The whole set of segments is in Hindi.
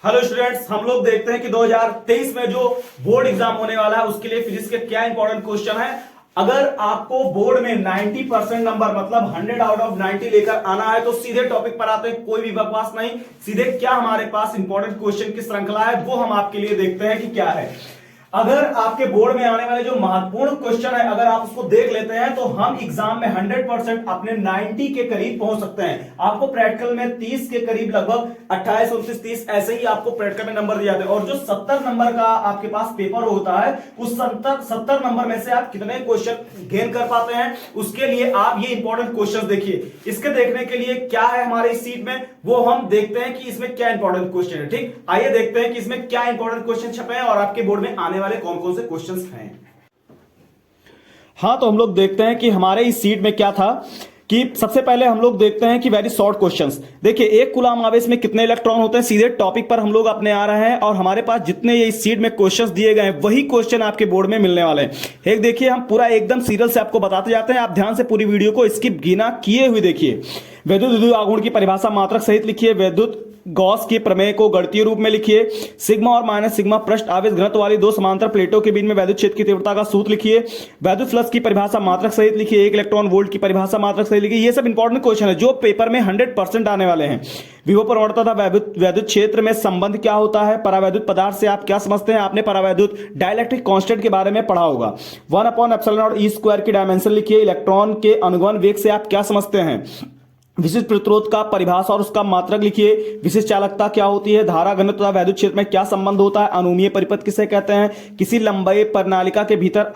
हेलो स्टूडेंट्स, हम लोग देखते हैं कि 2023 में जो बोर्ड एग्जाम होने वाला है उसके लिए फिजिक्स के क्या इंपॉर्टेंट क्वेश्चन है। अगर आपको बोर्ड में 90% नंबर मतलब 100 आउट ऑफ 90 लेकर आना है तो सीधे टॉपिक पर आते हैं, कोई भी बकवास नहीं। सीधे क्या हमारे पास इंपॉर्टेंट क्वेश्चन की श्रृंखला है वो हम आपके लिए देखते हैं कि क्या है। अगर आपके बोर्ड में आने वाले जो महत्वपूर्ण क्वेश्चन है अगर आप उसको देख लेते हैं तो हम एग्जाम में 100% अपने 90 के करीब पहुंच सकते हैं। आपको प्रैक्टिकल में 30 के करीब लगभग 28, 29, 30 ऐसे ही आपको प्रैक्टिकल में नंबर दिए जाते हैं। और जो 70 नंबर का आपके पास पेपर होता है उस 70 नंबर में से आप कितने क्वेश्चन गेन कर पाते हैं उसके लिए आप ये इंपॉर्टेंट क्वेश्चन देखिए। इसके देखने के लिए क्या है हमारे इस सीट में वो हम देखते हैं कि इसमें क्या इंपॉर्टेंट क्वेश्चन है। ठीक, आइए देखते हैं कि इसमें क्या इंपॉर्टेंट क्वेश्चन छपे हैं और आपके बोर्ड में आने वाले कौन कौन से क्वेश्चंस हैं। हाँ, तो हम लोग देखते हैं कि हमारे इस सीट में क्या था कि सबसे पहले हम लोग देखते हैं कि वेरी शॉर्ट क्वेश्चंस। देखिए, एक कूलाम आवेश में कितने इलेक्ट्रॉन होते हैं, सीधे टॉपिक पर हम लोग अपने आ रहे हैं और हमारे पास जितने ये इस सीट में क्वेश्चंस दिए गए हैं वही क्वेश्चन आपके बोर्ड में मिलने वाले हैं। एक देखिए, हम पूरा एकदम सीरियल से आपको बताते जाते हैं, आप ध्यान से पूरी वीडियो को स्किप बिना किए हुए देखिए। विद्युत आघूर्ण की परिभाषा मात्रक सहित लिखिए। विद्युत गॉस के प्रमेय को गणितीय रूप में लिखिए। सिग्मा और माइनस सिग्मा पृष्ठ आवेश घनत्व वाली दो समांतर प्लेटों के बीच में विद्युत क्षेत्र की तीव्रता का सूत्र लिखिए। विद्युत फ्लक्स की परिभाषा मात्रक सहित लिखिए। 1 इलेक्ट्रॉन वोल्ट की परिभाषा मात्रक सहित लिखिए। ये सब इंपॉर्टेंट क्वेश्चन है जो पेपर में 100% आने वाले हैं। विभव प्रवणता तथा विद्युत क्षेत्र में संबंध क्या होता है, परावैद्युत पदार्थ से आप क्या समझते हैं, आपने परावैद्युत डाइलेक्ट्रिक कांस्टेंट के बारे में पढ़ा होगा। 1/ε0 की डायमेंशन लिखिए। इलेक्ट्रॉन के अनुगमन वेग से आप क्या समझते हैं। विशिष्ट प्रतिरोध का परिभाषा और उसका मात्रक लिखिए। विशिष्ट चालकता क्या होती है। धारा घनत्व तथा वैद्युत क्षेत्र में क्या संबंध होता है। अनुमीय परिपथ किसे कहते हैं। किसी लंबाई प्रणालिका के भीतर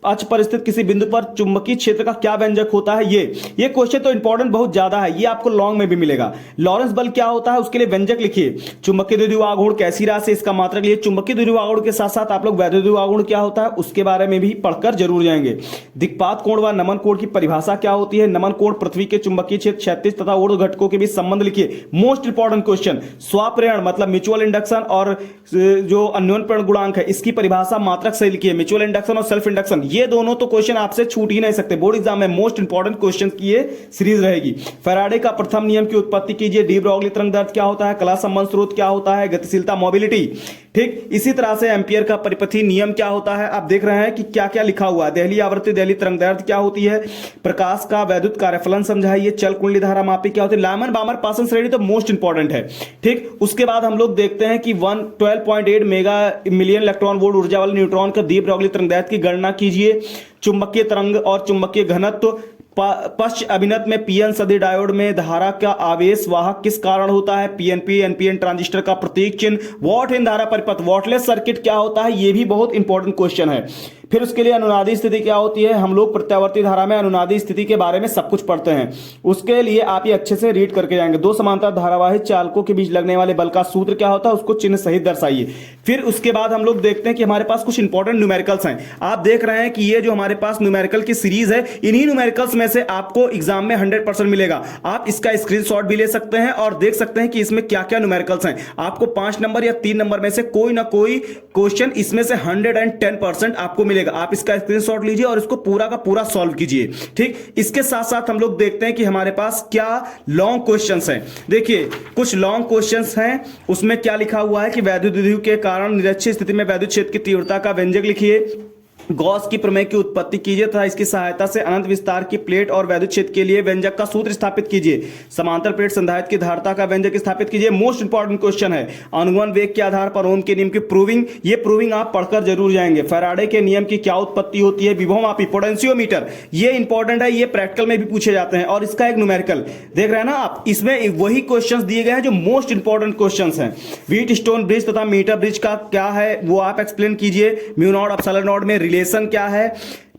अक्ष पर स्थित किसी बिंदु पर चुंबकीय क्षेत्र का क्या व्यंजक होता है। ये क्वेश्चन तो इंपॉर्टेंट बहुत ज्यादा है, ये आपको लॉन्ग में भी मिलेगा। लॉरेंस बल क्या होता है उसके लिए व्यंजक लिखिए। चुंबकीय द्विध्रुव आघूर्ण कैसी राशि, इसका मात्रक लिखिए। चुंबकीय द्विध्रुव आघूर्ण के साथ साथ आप लोग वैद्युत द्विध्रुव आघूर्ण क्या होता है उसके बारे में भी पढ़कर जरूर जाएंगे। दिक्पात कोण व नमन कोण की परिभाषा क्या होती है। नमन कोण पृथ्वी के चुंबकीय क्षेत्र क्षैतिज तथा ऊर्ध्व घटकों के बीच संबंध लिखिए। मोस्ट इंपॉर्टेंट क्वेश्चन, स्वाप्रेरण मतलब म्यूचुअल इंडक्शन और जो अन्योन्य गुणांक है इसकी परिभाषा मात्रक से लिखिए। म्यूचुअल इंडक्शन और सेल्फ इंडक्शन ये दोनों तो क्वेश्चन आपसे छूट ही नहीं सकते, बोर्ड एग्जाम में मोस्ट इंपॉर्टेंट क्वेश्चन की ये सीरीज रहेगी। फैराडे का प्रथम नियम की उत्पत्ति कीजिए। डी ब्रॉगली तरंग दैर्ध्य क्या होता है। कला संबंध स्रोत क्या होता है। गतिशीलता मोबिलिटी। ठीक, इसी तरह से एम्पियर का परिपथी नियम क्या होता है। आप देख रहे हैं कि क्या क्या लिखा हुआ है। देहली आवृत्ति देहली तरंग दैर्ध्य क्या होती है। प्रकाश का वैद्युत कार्यफलन समझाइए। चल कुंडली धारा मापी क्या होती है। लाइमन बामर पासन श्रेणी तो मोस्ट इंपॉर्टेंट है। ठीक, उसके बाद हम लोग देखते हैं कि 12.8 मेगा मिलियन इलेक्ट्रॉन वोल्ट ऊर्जा वाले न्यूट्रॉन का डी ब्रॉगली तरंग दैर्ध्य की गणना कीजिए। चुंबकीय तरंग और चुंबकीय घनत्व पश्च अभिनत में पीएन सदी डायोड में धारा का आवेश वाहक किस कारण होता है। पीएनपी एनपीएन ट्रांजिस्टर का प्रतीक चिन्ह। वॉट इन धारा परिपथ वॉटलेस सर्किट क्या होता है, यह भी बहुत इंपॉर्टेंट क्वेश्चन है। फिर उसके लिए अनुनादी स्थिति क्या होती है। हम लोग प्रत्यावर्ती धारा में अनुनादी स्थिति के बारे में सब कुछ पढ़ते हैं, उसके लिए आप ये अच्छे से रीड करके जाएंगे। दो समांतर धारावाहिक चालकों के बीच लगने वाले बल का सूत्र क्या होता है उसको चिन्ह सहित दर्शाइए। फिर उसके बाद हम लोग देखते हैं कि हमारे पास कुछ इंपॉर्टेंट न्यूमेरिकल्स हैं। आप देख रहे हैं कि ये जो हमारे पास न्यूमेरिकल की सीरीज है इन्हीं न्यूमेरिकल्स में से आपको एग्जाम में 100% मिलेगा। आप इसका स्क्रीनशॉट भी ले सकते हैं और देख सकते हैं कि इसमें क्या क्या न्यूमेरिकल्स हैं। आपको 5 नंबर या 3 नंबर में से कोई ना कोई क्वेश्चन इसमें से 110% आपको मिलेगा। आप इसका स्क्रीनशॉट लीजिए और इसको पूरा का पूरा सॉल्व कीजिए। ठीक, इसके साथ साथ हम लोग देखते हैं कि हमारे पास क्या लॉन्ग क्वेश्चंस हैं। देखिए, कुछ लॉन्ग क्वेश्चंस हैं, उसमें क्या लिखा हुआ है कि वैद्युत द्विध्रुव के कारण निरक्षीय स्थिति में वैद्युत क्षेत्र की तीव्रता का व्यंजक लिखिए। गॉस की प्रमेय की उत्पत्ति कीजिए तथा इसकी सहायता से अनंत विस्तार की प्लेट और वैद्युत क्षेत्र के लिए व्यंजक का सूत्र स्थापित कीजिए। समांतर प्लेट संधारित्र की धारिता का व्यंजक स्थापित कीजिए। मोस्ट इंपॉर्टेंट क्वेश्चन है। अनुगमन वेग के आधार पर ओम के नियम की प्रूविंग, ये प्रूविंग आप पढ़कर जरूर जाएंगे। फैराडे के नियम की क्या उत्पत्ति होती है। विभव मापी पोटेंशियोमीटर, ये इंपॉर्टेंट है, ये प्रैक्टिकल में भी पूछे जाते हैं। और इसका एक न्यूमेरिकल देख रहे हैं ना आप, इसमें वही क्वेश्चन दिए गए हैं जो मोस्ट इंपॉर्टेंट क्वेश्चन हैं। व्हीट स्टोन ब्रिज तथा मीटर ब्रिज का क्या है वो आप एक्सप्लेन कीजिए। म्यू नॉट अपसाइलन नॉट में रिलेशन क्या है।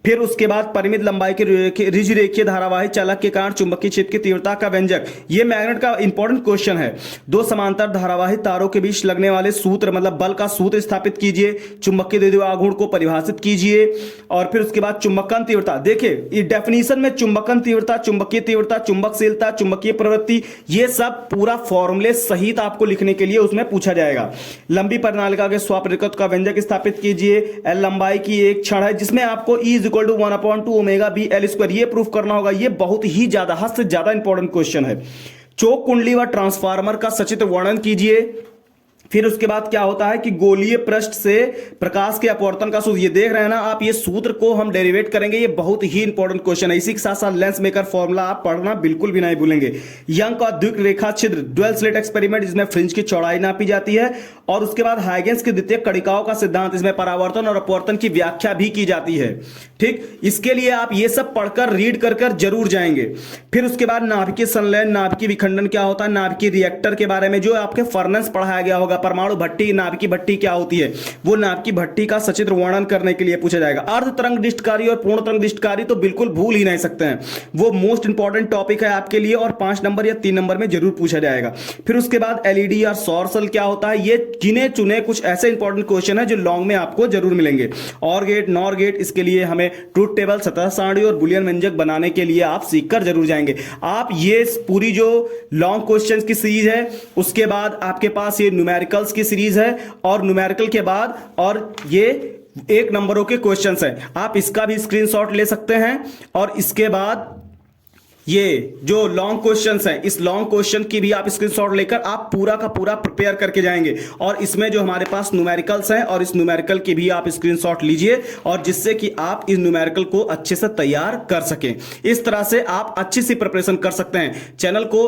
फिर उसके बाद परिमित लंबाई के रिज रेखीय धारावाहिक चालक के कारण चुंबकीय क्षेत्र की तीव्रता का व्यंजक, ये मैग्नेट का इंपॉर्टेंट क्वेश्चन है। दो समांतर धारावाहिक तारों के बीच लगने वाले सूत्र मतलब बल का सूत्र स्थापित कीजिए। चुंबकीय द्विध्रुव आघूर्ण को परिभाषित कीजिए। और फिर उसके बाद चुंबकन तीव्रता, देखिए डेफिनेशन में चुंबकन तीव्रता, चुंबकीय तीव्रता, चुंबकशीलता, चुंबकीय प्रवृत्ति, ये सब पूरा फॉर्मूले सहित आपको लिखने के लिए उसमें पूछा जाएगा। लंबी प्रणालिका के स्वापरिकत्व का व्यंजक स्थापित कीजिए। एल लंबाई की एक छड़ है जिसमें आपको E = 1/2 omega B L square ये प्रूफ करना होगा। ये बहुत ही ज्यादा हद से ज्यादा इंपॉर्टेंट क्वेश्चन है। चोक कुंडली व ट्रांसफार्मर का सचित्र वर्णन कीजिए। फिर उसके बाद क्या होता है कि गोलीय पृष्ठ से प्रकाश के अपवर्तन का सूत्र, ये देख रहे हैं ना आप, ये सूत्र को हम डेरिवेट करेंगे, ये बहुत ही इंपॉर्टेंट क्वेश्चन है। इसी के साथ साथ लेंस मेकर फॉर्मूला आप पढ़ना बिल्कुल भी नहीं भूलेंगे। यंग का द्विक रेखा छिद्र ड्वेल स्लिट एक्सपेरिमेंट, इसमें फ्रिंज की चौड़ाई नापी जाती है। और उसके बाद हाइगेंस की द्वितीयक कणिकाओं का सिद्धांत, इसमें परावर्तन और अपवर्तन की व्याख्या भी की जाती है। ठीक, इसके लिए आप ये सब पढ़कर रीड कर जरूर जाएंगे। फिर उसके बाद नाभिकीय संलयन, नाभिकीय विखंडन क्या होता है, नाभिकीय रिएक्टर के बारे में जो आपके फर्नेस पढ़ाया गया होगा, परमाणु भट्टी, नाभिकीय भट्टी क्या होती है, वो नाभिकीय भट्टी का सचित्र वर्णन करने के लिए पूछा जाएगा। अर्ध तरंग डिष्टकारी और पूर्ण तरंग डिष्टकारी तो बिल्कुल भूल ही नहीं सकते हैं, वो मोस्ट इंपॉर्टेंट टॉपिक है आपके लिए और 5 नंबर या 3 नंबर में जरूर पूछा जाएगा। फिर उसके बाद एलईडी और सौर सेल क्या होता है, ये गिने चुने कुछ ऐसे इंपॉर्टेंट क्वेश्चन है जो लॉन्ग में आपको जरूर मिलेंगे। और गेट, नॉर गेट, इसके लिए हमें ट्रूथ टेबल, सतह सारणी और बुलियन व्यंजक बनाने के लिए आप सीखकर जरूर जाएंगे। आप ये पूरी जो लॉन्ग क्वेश्चंस की सीरीज है, उसके बाद आपके पास ये न्यूमेरिकल्स की सीरीज है, और न्यूमेरिकल के बाद और ये 1 नंबरों के क्वेश्चंस हैं, आप इसका भी स्क्रीनशॉट ले सकते हैं। और इसके बाद ये जो लॉन्ग क्वेश्चंस हैं, इस लॉन्ग क्वेश्चन की भी आप स्क्रीनशॉट लेकर आप पूरा का पूरा प्रिपेयर करके जाएंगे। और इसमें जो हमारे पास न्यूमेरिकल्स हैं, और इस न्यूमेरिकल की भी आप स्क्रीनशॉट लीजिए, और जिससे कि आप इस न्यूमेरिकल को अच्छे से तैयार कर सकें। इस तरह से आप अच्छी सी प्रिपरेशन कर सकते हैं। चैनल को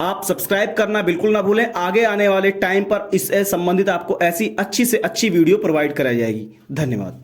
आप सब्सक्राइब करना बिल्कुल ना भूलें, आगे आने वाले टाइम पर इससे संबंधित आपको ऐसी अच्छी से अच्छी वीडियो प्रोवाइड कराई जाएगी। धन्यवाद।